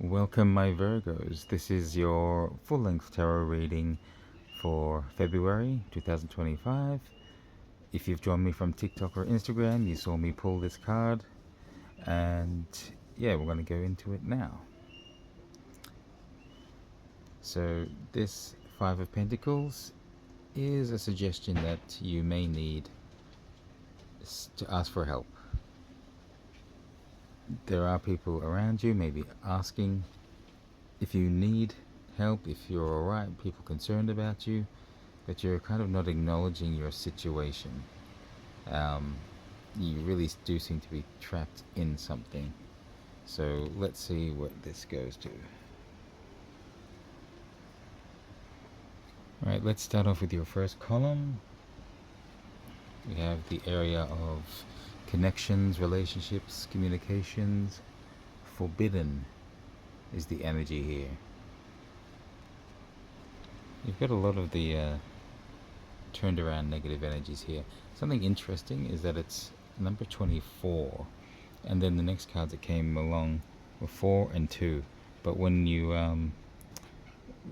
Welcome, my Virgos. This is your full length tarot reading for February 2025. If you've joined me from TikTok or Instagram, you saw me pull this card, and yeah, we're going to go into it now. So, this Five of Pentacles is a suggestion that you may need to ask for help. There are people around you maybe asking if you need help, if you're alright, people concerned about you, but you're kind of not acknowledging your situation. You really do seem to be trapped in something. So let's see what this goes to. Alright, let's start off with your first column. We have the area of connections, relationships, communications. Forbidden is the energy here. You've got a lot of the turned around negative energies here. Something interesting is that it's number 24, and then the next cards that came along were 4 and 2, but when you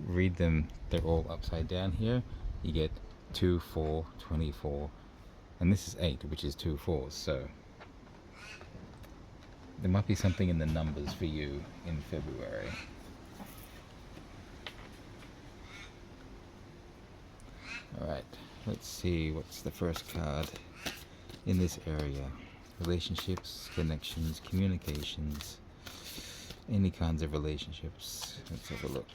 read them, they're all upside down here. You get 2, 4, 24, and this is 8, which is 2 4s, so there might be something in the numbers for you in February. Alright, let's see what's the first card in this area. Relationships, connections, communications, any kinds of relationships. Let's have a look.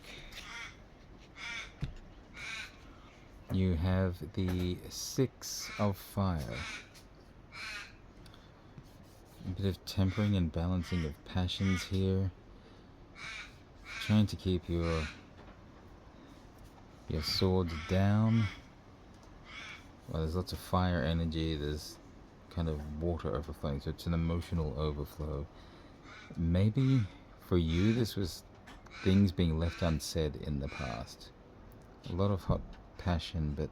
You have the 6 of Fire. A bit of tempering and balancing of passions here. Trying to keep your swords down. Well, there's lots of fire energy, there's kind of water overflowing, so it's an emotional overflow. Maybe for you this was things being left unsaid in the past. A lot of hot passion, but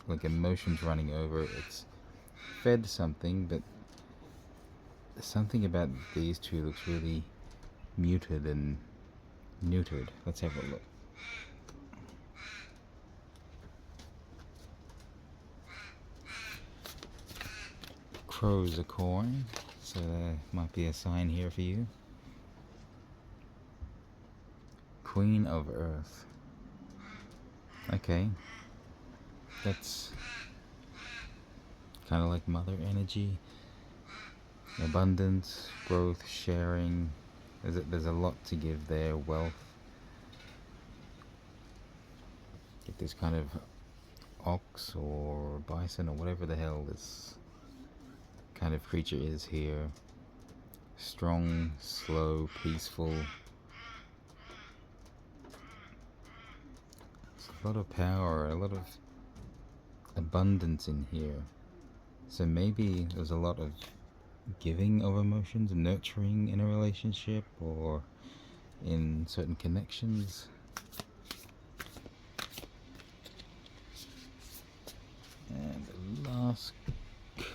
like emotions running over. It's fed something, but something about these two looks really muted and neutered. Let's have a look. Crow's a coin, so there might be a sign here for you. Queen of Earth. Okay, that's kind of like mother energy, abundance, growth, sharing. There's a lot to give there. Wealth. Get this kind of ox or bison or whatever the hell this kind of creature is here. Strong, slow, peaceful. There's a lot of power, a lot of abundance in here. So maybe there's a lot of giving of emotions, nurturing in a relationship or in certain connections. And the last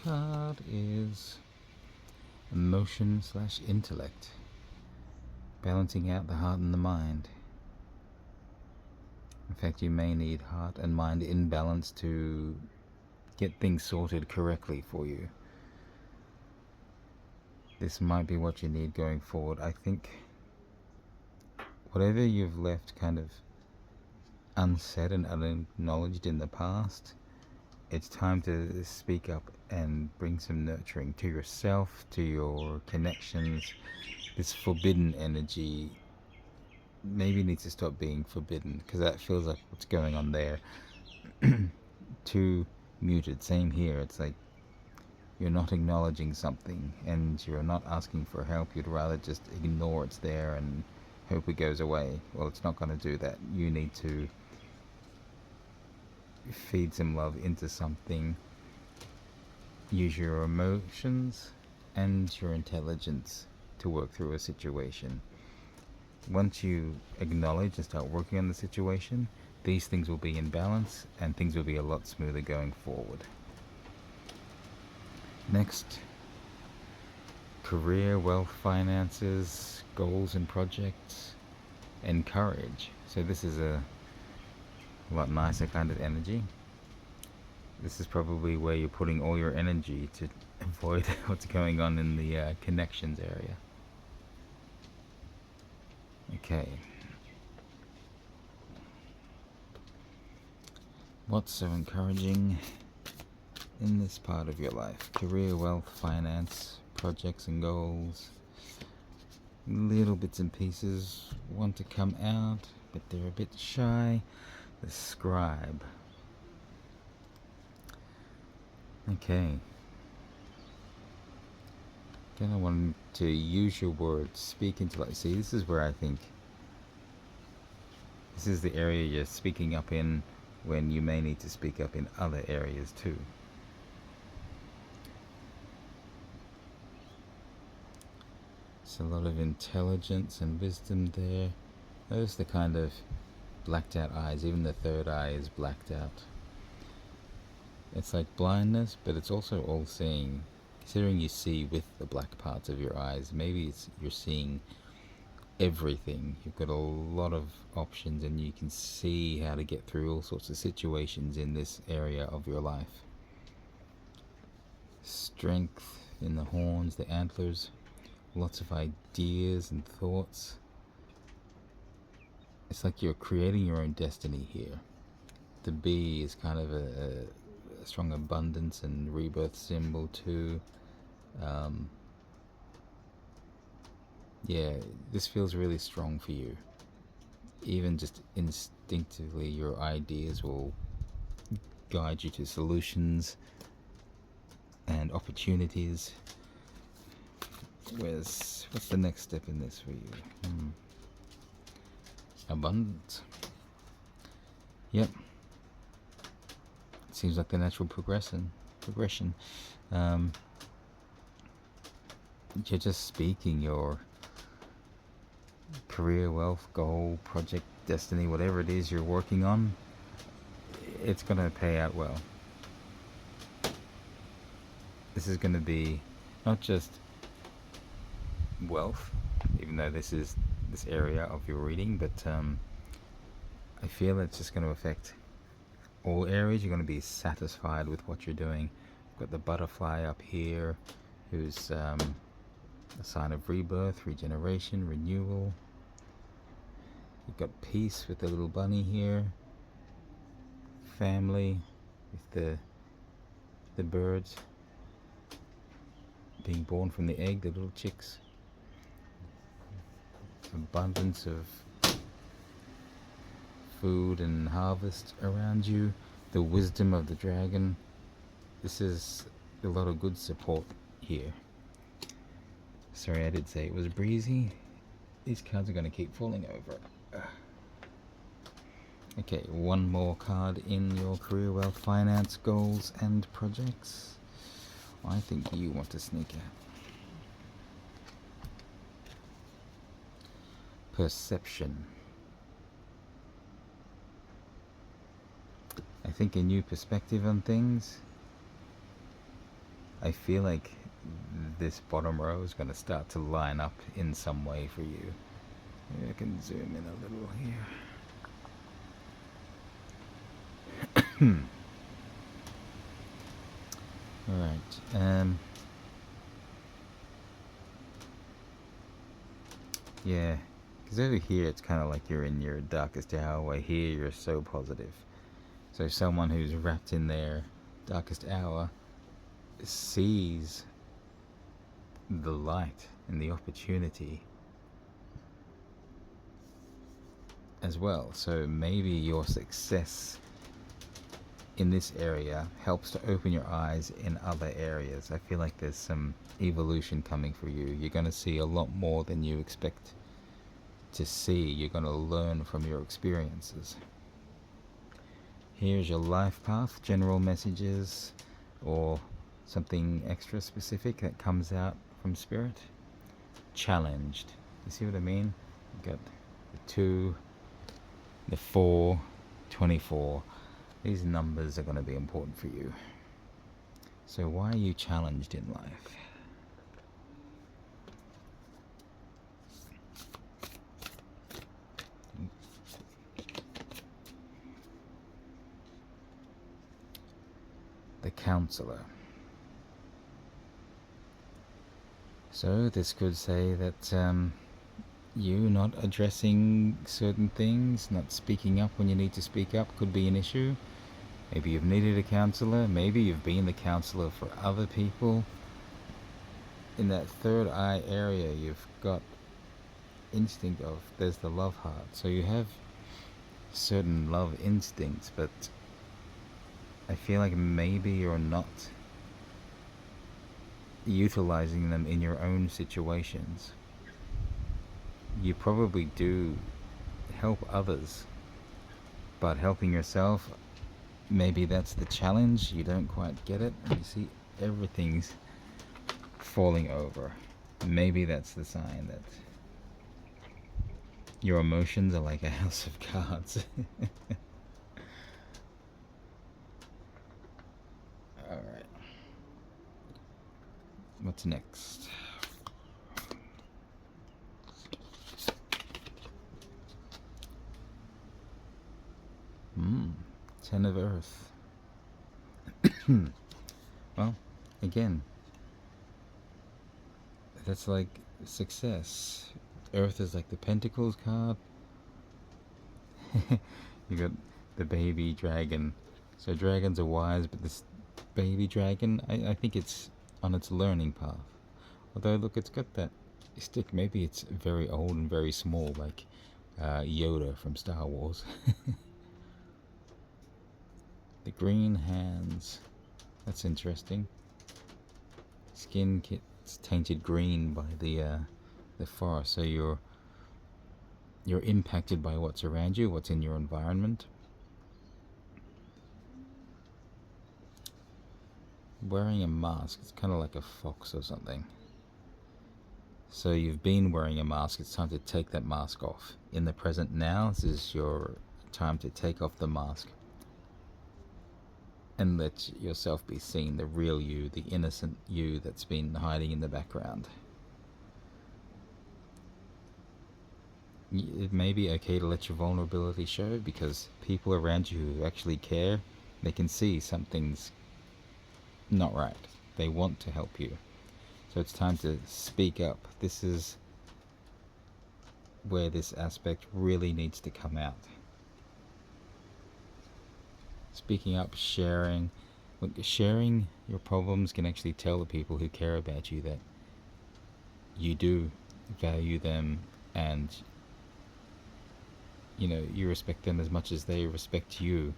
card is emotion / intellect, balancing out the heart and the mind. In fact, you may need heart and mind in balance to get things sorted correctly for you. This might be what you need going forward. I think whatever you've left kind of unsaid and unacknowledged in the past, it's time to speak up and bring some nurturing to yourself, to your connections. This forbidden energy maybe needs to stop being forbidden, because that feels like what's going on there. Too muted. Same here. It's like you're not acknowledging something and you're not asking for help. You'd rather just ignore it's there and hope it goes away. Well, it's not going to do that. You need to feed some love into something. Use your emotions and your intelligence to work through a situation. Once you acknowledge and start working on the situation, these things will be in balance and things will be a lot smoother going forward. Next, career, wealth, finances, goals and projects, and courage. So this is a lot nicer kind of energy. This is probably where you're putting all your energy to avoid what's going on in the connections area. Okay. What's so encouraging in this part of your life? Career, wealth, finance, projects and goals. Little bits and pieces want to come out, but they're a bit shy. The scribe. Okay. Gonna want to use your words, speak into life. See, this is where I think this is the area you're speaking up in when you may need to speak up in other areas too. It's a lot of intelligence and wisdom there. Notice the kind of blacked out eyes. Even the third eye is blacked out. It's like blindness, but it's also all seeing. Considering you see with the black parts of your eyes, maybe you're seeing everything. You've got a lot of options and you can see how to get through all sorts of situations in this area of your life. Strength in the horns, the antlers, lots of ideas and thoughts. It's like you're creating your own destiny here. The bee is kind of a strong abundance and rebirth symbol too. Yeah, this feels really strong for you. Even just instinctively, your ideas will guide you to solutions and opportunities. What's the next step in this for you? Abundance. Yep. Seems like the natural progression. You're just speaking your career, wealth, goal, project, destiny, whatever it is you're working on. It's going to pay out well. This is going to be not just wealth, even though this is this area of your reading, but I feel it's just going to affect all areas. You're going to be satisfied with what you're doing. You've got the butterfly up here, who's a sign of rebirth, regeneration, renewal. You've got peace with the little bunny here. Family with the birds being born from the egg, the little chicks. Abundance of food and harvest around you. The wisdom of the dragon. This is a lot of good support here. Sorry, I did say it was breezy. These cards are going to keep falling over. Okay, one more card in your career, wealth, finance, goals, and projects. I think you want to sneak out. Perception. I think a new perspective on things. I feel like this bottom row is going to start to line up in some way for you. Maybe I can zoom in a little here. Alright, yeah, because over here it's kind of like you're in your darkest hour, where here you're so positive. So someone who's wrapped in their darkest hour sees the light and the opportunity as well. So maybe your success in this area helps to open your eyes in other areas. I feel like there's some evolution coming for you. You're going to see a lot more than you expect to see. You're going to learn from your experiences. Here's your life path, general messages, or something extra specific that comes out from Spirit. Challenged. You see what I mean? You've got the 2, the 4, 24. These numbers are going to be important for you. So why are you challenged in life? counselor. So this could say that you not addressing certain things, not speaking up when you need to speak up could be an issue. Maybe you've needed a counselor, maybe you've been the counselor for other people. In that third eye area, you've got instinct of, there's the love heart. So you have certain love instincts, but I feel like maybe you're not utilizing them in your own situations. You probably do help others, but helping yourself, maybe that's the challenge. You don't quite get it. You see, everything's falling over. Maybe that's the sign that your emotions are like a house of cards. Alright. What's next? Ten of Earth. Well, again, that's like success. Earth is like the Pentacles card. You got the baby dragon. So dragons are wise, but this baby dragon, I think it's on its learning path. Although, look, it's got that stick. Maybe it's very old and very small, like Yoda from Star Wars. The green hands. That's interesting. Skin gets tainted green by the forest, so you're impacted by what's around you, what's in your environment. Wearing a mask, it's kind of like a fox or something. So you've been wearing a mask, it's time to take that mask off. In the present now, this is your time to take off the mask and let yourself be seen, the real you, the innocent you that's been hiding in the background. It may be okay to let your vulnerability show, because people around you who actually care, they can see something's not right. They want to help you. So it's time to speak up. This is where this aspect really needs to come out. Speaking up, sharing. Look, sharing your problems can actually tell the people who care about you that you do value them, and you know, you respect them as much as they respect you.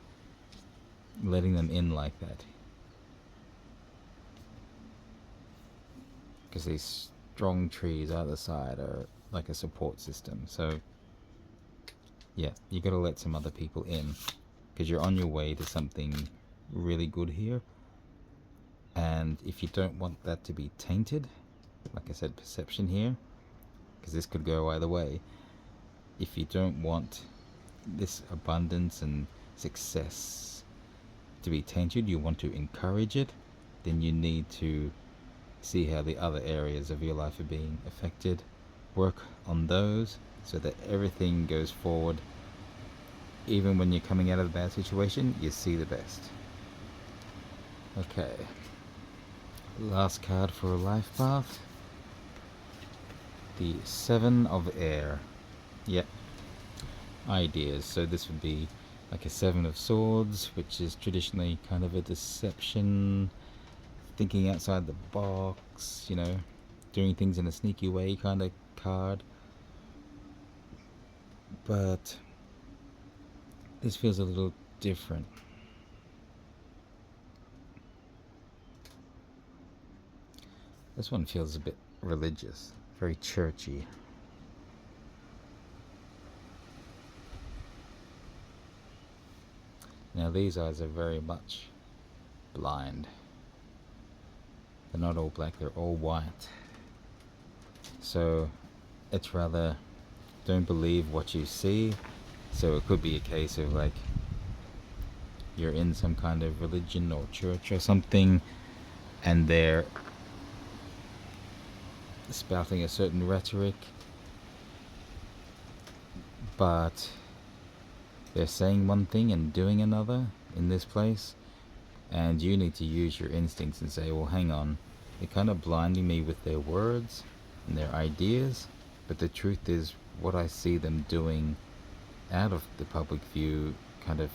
Letting them in like that. Because these strong trees either side are like a support system. So yeah, you got to let some other people in, because you're on your way to something really good here. And if you don't want that to be tainted, like I said, perception here, because this could go either way. If you don't want this abundance and success to be tainted, you want to encourage it, then you need to see how the other areas of your life are being affected, work on those so that everything goes forward. Even when you're coming out of the bad situation, you see the best. Okay, last card for a life path, the Seven of Air. Yep, ideas. So this would be like a Seven of Swords, which is traditionally kind of a deception, thinking outside the box, you know, doing things in a sneaky way kind of card. But this feels a little different. This one feels a bit religious, very churchy. Now these eyes are very much blind. They're not all black, they're all white. So it's rather, don't believe what you see. So it could be a case of like, you're in some kind of religion or church or something, and they're spouting a certain rhetoric, but they're saying one thing and doing another in this place. And you need to use your instincts and say, well, hang on, they're kind of blinding me with their words and their ideas, but the truth is what I see them doing out of the public view kind of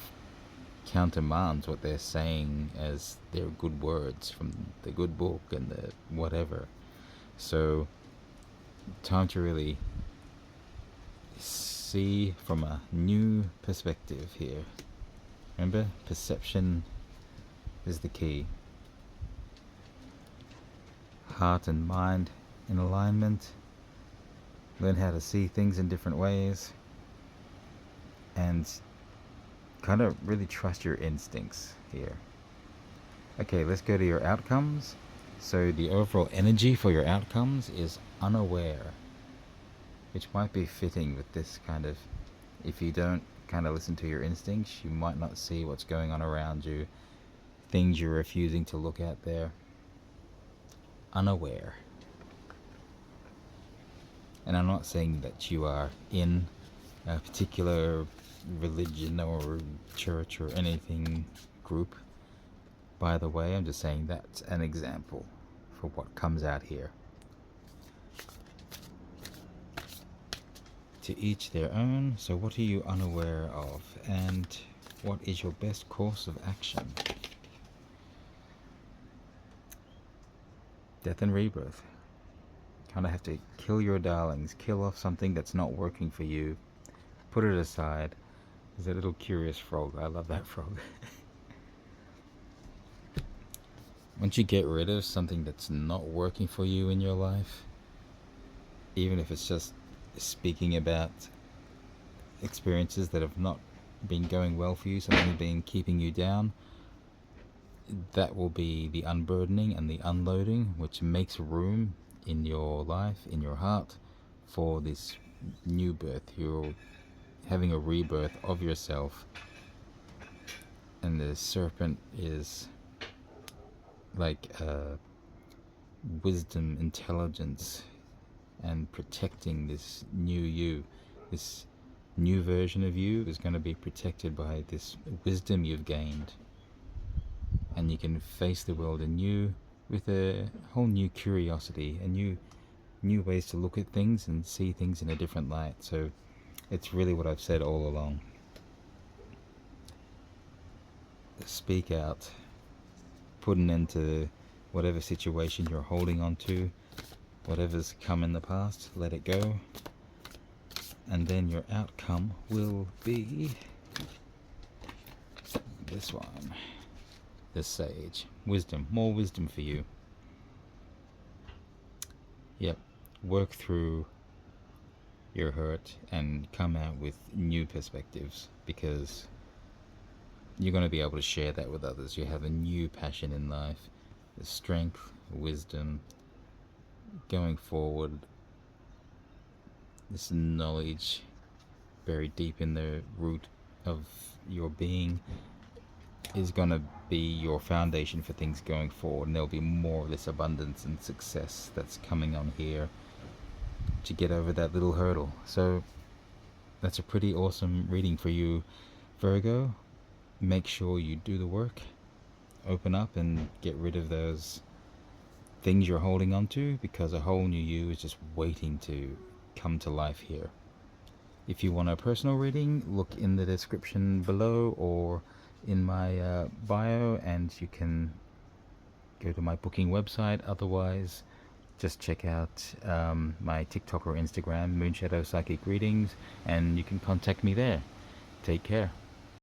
countermands what they're saying as their good words from the good book and the whatever. So, time to really see from a new perspective here. Remember, perception is the key. Heart and mind in alignment. Learn how to see things in different ways. And kind of really trust your instincts here. Okay, let's go to your outcomes. So the overall energy for your outcomes is unaware, which might be fitting with this kind of, if you don't kind of listen to your instincts, you might not see what's going on around you, things you're refusing to look at there. Unaware. And I'm not saying that you are in a particular religion or church or anything group. By the way, I'm just saying that's an example for what comes out here. To each their own. So what are you unaware of? And what is your best course of action? Death and rebirth. Kind of have to kill your darlings. Kill off something that's not working for you. Put it aside. There's a little curious frog. I love that frog. Once you get rid of something that's not working for you in your life, even if it's just speaking about experiences that have not been going well for you, something has been keeping you down, that will be the unburdening and the unloading, which makes room in your life, in your heart, for this new birth. You're having a rebirth of yourself, and the serpent is like wisdom, intelligence, and protecting this new you. This new version of you is going to be protected by this wisdom you've gained, and you can face the world anew with a whole new curiosity, a new ways to look at things and see things in a different light. So it's really what I've said all along. Speak out. Put an end to whatever situation you're holding on to, whatever's come in the past, let it go, and then your outcome will be this one, the sage. Wisdom, more wisdom for you. Yep, work through your hurt and come out with new perspectives, because you're going to be able to share that with others. You have a new passion in life, the strength, wisdom, going forward, this knowledge buried deep in the root of your being is going to be your foundation for things going forward, and there'll be more of this abundance and success that's coming on here to get over that little hurdle. So that's a pretty awesome reading for you, Virgo. Make sure you do the work, open up and get rid of those things you're holding on to, because a whole new you is just waiting to come to life here. If you want a personal reading, look in the description below or in my bio, and you can go to my booking website. Otherwise, just check out my TikTok or Instagram, Moonshadow Psychic Readings, and you can contact me there. Take care.